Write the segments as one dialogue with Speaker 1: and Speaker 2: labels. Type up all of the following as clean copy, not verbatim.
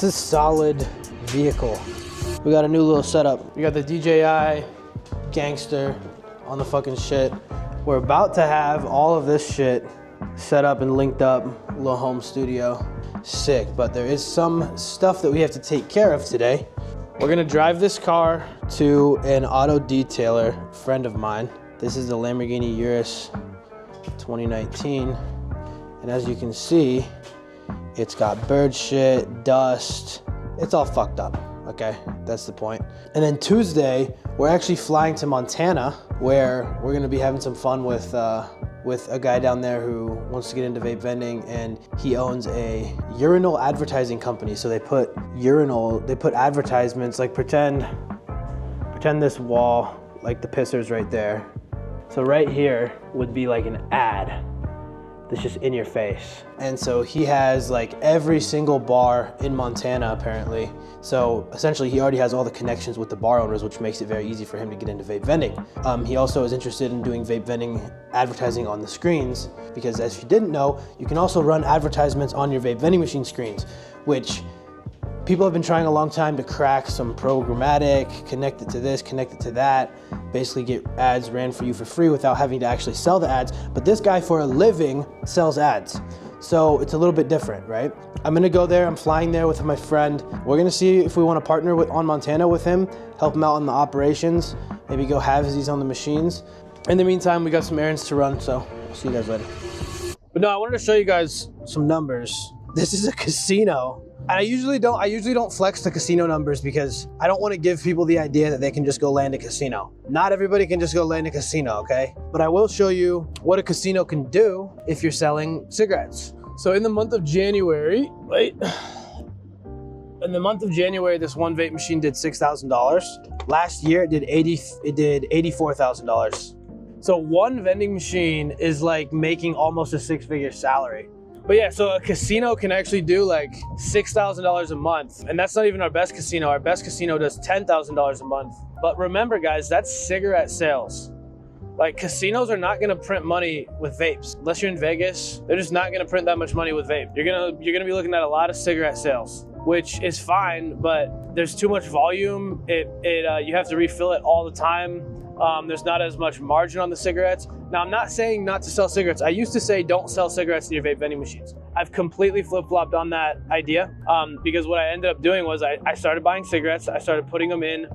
Speaker 1: It's a solid vehicle. We got a new little setup. We got the DJI Gangster on the fucking shit. We're about to have all of this shit set up and linked up, little home studio. Sick, but there is some stuff that we have to take care of today. We're gonna drive this car to an auto detailer, friend of mine. This is the Lamborghini Urus 2019. And as you can see, it's got bird shit, dust. It's all fucked up, okay? That's the point. And then Tuesday, we're actually flying to Montana, where we're gonna be having some fun with a guy down there who wants to get into vape vending, and he owns a urinal advertising company. So they put advertisements, like pretend this wall, like the pisser's right there. So right here would be like an ad that's just in your face. And so he has like every single bar in Montana apparently. So essentially he already has all the connections with the bar owners, which makes it very easy for him to get into vape vending. He also is interested in doing vape vending advertising on the screens, because as you didn't know, you can also run advertisements on your vape vending machine screens, which people have been trying a long time to crack some programmatic, connect it to this, connect it to that, basically get ads ran for you for free without having to actually sell the ads. But this guy for a living sells ads. So it's a little bit different, right? I'm gonna go there, I'm flying there with my friend. We're gonna see if we wanna partner on Montana with him, help him out on the operations, maybe go halvesies on the machines. In the meantime, we got some errands to run, so I'll see you guys later. But no, I wanted to show you guys some numbers. This is a casino. And I usually don't flex the casino numbers because I don't want to give people the idea that they can just go land a casino. Not everybody can just go land a casino, okay? But I will show you what a casino can do if you're selling cigarettes. So in the month of January, this one vape machine did $6,000. Last year it did $84,000. So one vending machine is like making almost a six-figure salary. But yeah, so a casino can actually do like $6,000 a month. And that's not even our best casino. Our best casino does $10,000 a month. But remember guys, that's cigarette sales. Like casinos are not gonna print money with vapes. Unless you're in Vegas, they're just not gonna print that much money with vape. You're gonna be looking at a lot of cigarette sales, which is fine, but there's too much volume. You have to refill it all the time. There's not as much margin on the cigarettes. Now, I'm not saying not to sell cigarettes. I used to say don't sell cigarettes in your vape vending machines. I've completely flip-flopped on that idea because what I ended up doing was I started buying cigarettes. I started putting them in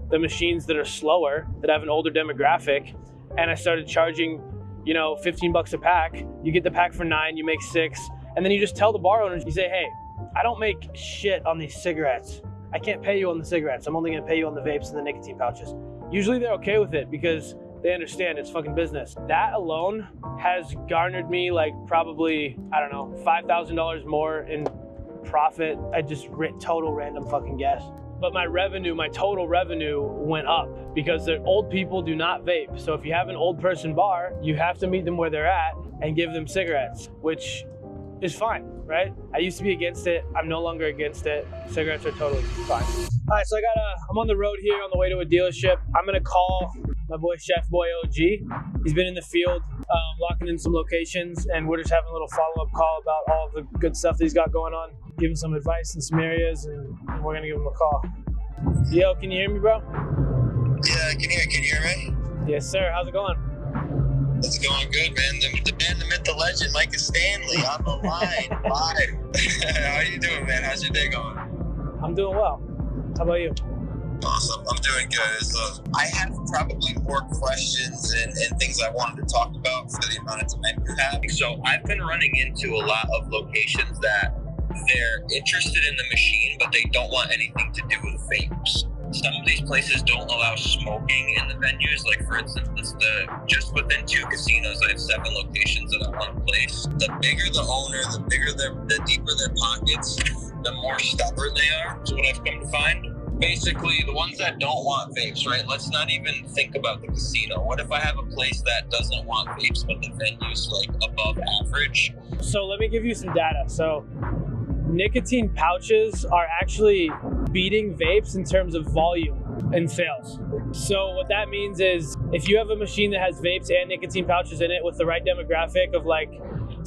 Speaker 1: the machines that are slower, that have an older demographic, and I started charging, 15 bucks a pack. You get the pack for $9, you make $6, and then you just tell the bar owners, you say, hey, I don't make shit on these cigarettes. I can't pay you on the cigarettes. I'm only gonna pay you on the vapes and the nicotine pouches. Usually they're okay with it because they understand it's fucking business. That alone has garnered me like probably, I don't know, $5,000 more in profit. I just total random fucking guess. But my total revenue went up because the old people do not vape. So if you have an old person bar, you have to meet them where they're at and give them cigarettes, which is fine, right? I used to be against it. I'm no longer against it. Cigarettes are totally fine. All right, so I'm on the road here on the way to a dealership. I'm gonna call my boy Chef Boy OG. He's been in the field, locking in some locations, and we're just having a little follow-up call about all of the good stuff that he's got going on, give him some advice in some areas, and we're gonna give him a call. Yo, can you hear me, bro?
Speaker 2: Yeah, I can hear. Can you hear me?
Speaker 1: Yes, sir. How's it going?
Speaker 2: It's going good, man. The man, the myth, the legend, Micah Stanley on the line, live. How are you doing, man? How's your day going?
Speaker 1: I'm doing well. How about you?
Speaker 2: Awesome. I'm doing good. So I have probably more questions and things I wanted to talk about for the amount of time you have. So I've been running into a lot of locations that they're interested in the machine, but they don't want anything to do with vapes. Some of these places don't allow smoking in the venues. Like for instance, just within 2 casinos, I have 7 locations that I want to place. The bigger the owner, the deeper their pockets, the more stubborn they are, is what I've come to find. Basically, the ones that don't want vapes, right? Let's not even think about the casino. What if I have a place that doesn't want vapes, but the venue's like above average?
Speaker 1: So let me give you some data. So nicotine pouches are actually beating vapes in terms of volume and sales. So what that means is if you have a machine that has vapes and nicotine pouches in it with the right demographic of like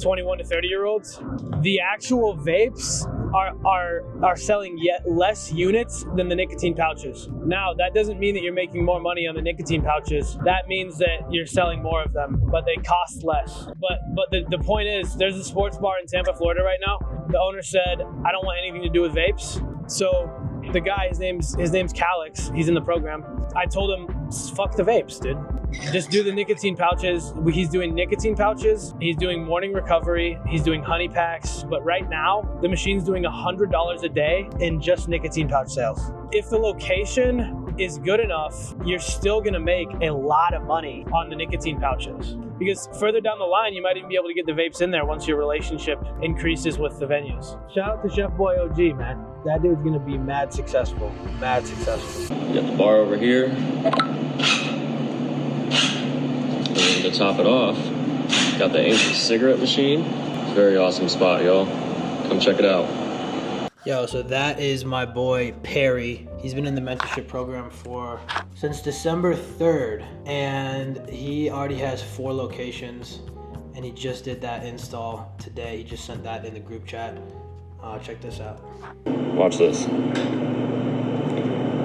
Speaker 1: 21 to 30 year olds, the actual vapes are selling yet less units than the nicotine pouches. Now, that doesn't mean that you're making more money on the nicotine pouches. That means that you're selling more of them, but they cost less. But the point is, there's a sports bar in Tampa, Florida right now. The owner said, I don't want anything to do with vapes. So the guy, his name's Calix. He's in the program. I told him, fuck the vapes, dude. Just do the nicotine pouches. He's doing nicotine pouches. He's doing morning recovery. He's doing honey packs. But right now, the machine's doing $100 a day in just nicotine pouch sales. If the location is good enough, you're still gonna make a lot of money on the nicotine pouches. Because further down the line, you might even be able to get the vapes in there once your relationship increases with the venues. Shout out to Chef Boy OG, man. That dude's gonna be mad successful. Mad successful.
Speaker 3: Got the bar over here. And to top it off, got the ancient cigarette machine. Very awesome spot, y'all. Come check it out.
Speaker 1: Yo, so that is my boy Perry. He's been in the mentorship program since December 3rd, and he already has 4 locations, and he just did that install today. He just sent that in the group chat. Check this out.
Speaker 3: Watch this.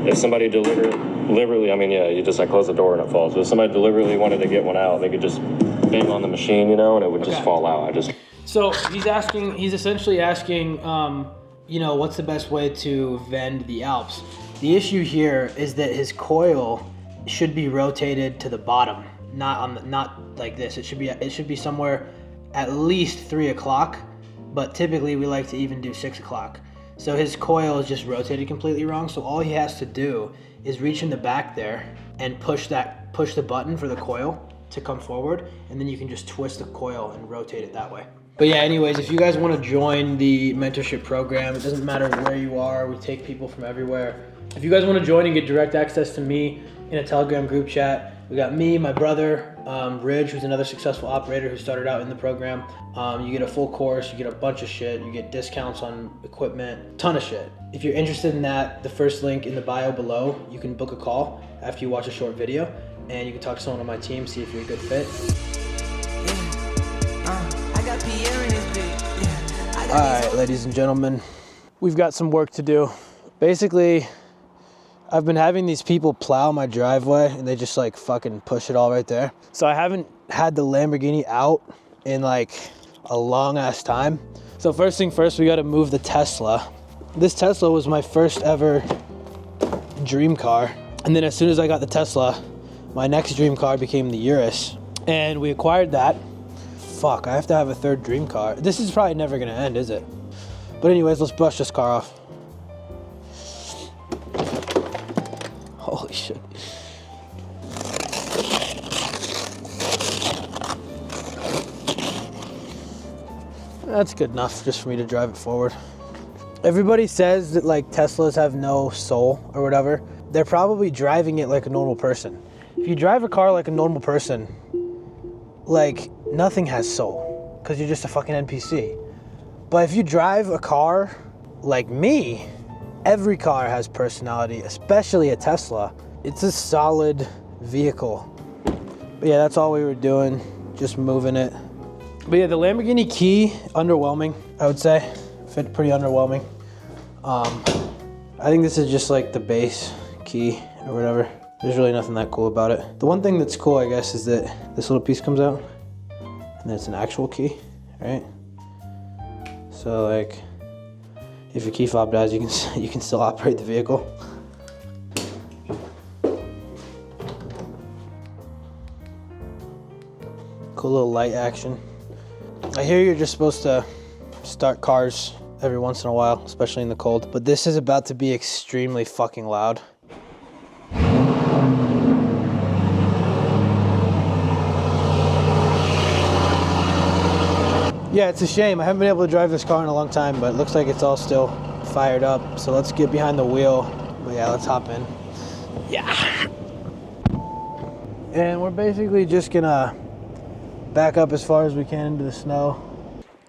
Speaker 3: If somebody deliberately, I mean, yeah, you just close the door and it falls. But if somebody deliberately wanted to get one out, they could just bang on the machine, you know, and it would just fall out.
Speaker 1: So he's essentially asking, what's the best way to vend the Alps? The issue here is that his coil should be rotated to the bottom, not like this. It should be somewhere at least 3 o'clock, but typically we like to even do 6 o'clock. So his coil is just rotated completely wrong. So all he has to do is reach in the back there and push the button for the coil to come forward, and then you can just twist the coil and rotate it that way. But yeah, anyways, if you guys want to join the mentorship program, it doesn't matter where you are. We take people from everywhere. If you guys want to join and get direct access to me in a Telegram group chat, we got me, my brother, Ridge, who's another successful operator who started out in the program. You get a full course, you get a bunch of shit, you get discounts on equipment, ton of shit. If you're interested in that, the first link in the bio below, you can book a call after you watch a short video, and you can talk to someone on my team, see if you're a good fit. All right, ladies and gentlemen, we've got some work to do. Basically, I've been having these people plow my driveway, and they just fucking push it all right there. So I haven't had the Lamborghini out in a long ass time. So first thing first, we got to move the Tesla. This Tesla was my first ever dream car. And then as soon as I got the Tesla, my next dream car became the Urus. And we acquired that. Fuck, I have to have a third dream car. This is probably never gonna end, is it? But anyways, let's brush this car off. Holy shit. That's good enough just for me to drive it forward. Everybody says that Teslas have no soul or whatever. They're probably driving it like a normal person. If you drive a car like a normal person, nothing has soul, because you're just a fucking NPC. But if you drive a car like me, every car has personality, especially a Tesla. It's a solid vehicle. But yeah, that's all we were doing, just moving it. But yeah, the Lamborghini key, underwhelming, I would say. Pretty underwhelming. I think this is just the base key or whatever. There's really nothing that cool about it. The one thing that's cool, I guess, is that this little piece comes out, and then it's an actual key, right? So if your key fob dies, you can still operate the vehicle. Cool little light action. I hear you're just supposed to start cars every once in a while, especially in the cold, but this is about to be extremely fucking loud. Yeah, it's a shame. I haven't been able to drive this car in a long time, but it looks like it's all still fired up. So let's get behind the wheel. But yeah, let's hop in. Yeah. And we're basically just gonna back up as far as we can into the snow.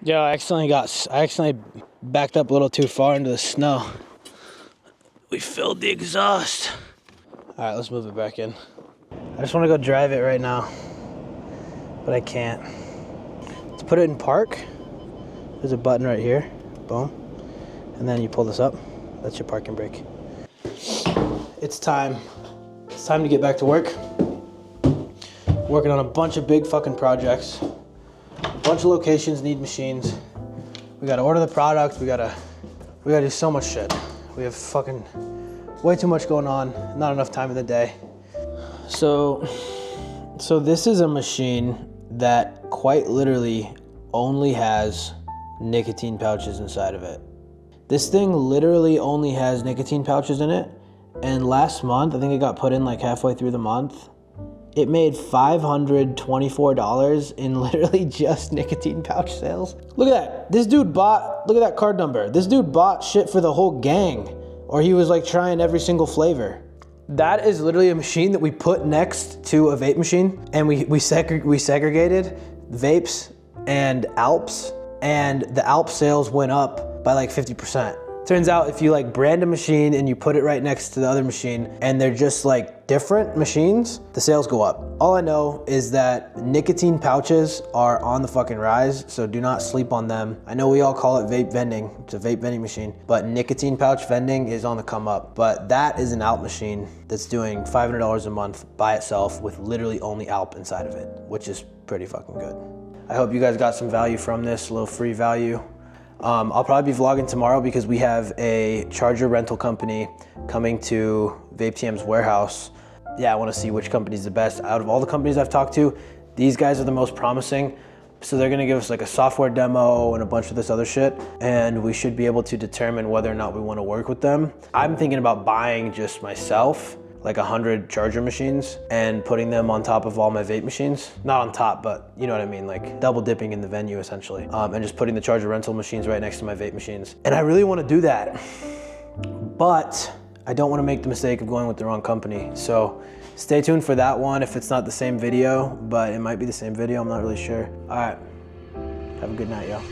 Speaker 1: Yo, I accidentally backed up a little too far into the snow. We filled the exhaust. All right, let's move it back in. I just want to go drive it right now, but I can't. Let's put it in park. There's a button right here. Boom. and then you pull this up. That's your parking brake. It's time. It's time to get back to work. Working on a bunch of big fucking projects. A bunch of locations need machines. We gotta order the product. We gotta do so much shit. We have fucking way too much going on. Not enough time in the day. So this is a machine that quite literally only has nicotine pouches inside of it. This thing literally only has nicotine pouches in it. And last month, I think it got put in like halfway through the month. It made $524 in literally just nicotine pouch sales. Look at that. This dude bought, look at that card number. This dude bought shit for the whole gang, or he was like trying every single flavor. That is literally a machine that we put next to a vape machine, and we segregated vapes and Alps, and the Alp sales went up by like 50%. Turns out if you like brand a machine and you put it right next to the other machine and they're just like different machines, the sales go up. All I know is that nicotine pouches are on the fucking rise, so do not sleep on them. I know we all call it vape vending. It's a vape vending machine, but nicotine pouch vending is on the come up. But that is an Alp machine that's doing $500 a month by itself with literally only Alp inside of it, which is pretty fucking good. I hope you guys got some value from this, a little free value. I'll probably be vlogging tomorrow because we have a charger rental company coming to VapeTM's warehouse. Yeah, I want to see which company's the best. Out of all the companies I've talked to, these guys are the most promising. So they're gonna give us like a software demo and a bunch of this other shit, and we should be able to determine whether or not we want to work with them. I'm thinking about buying just myself, like 100 charger machines and putting them on top of all my vape machines. Not on top, but you know what I mean, like double dipping in the venue essentially. And just putting the charger rental machines right next to my vape machines. And I really want to do that, but I don't want to make the mistake of going with the wrong company. So stay tuned for that one if it's not the same video, but it might be the same video, I'm not really sure. All right, have a good night, y'all.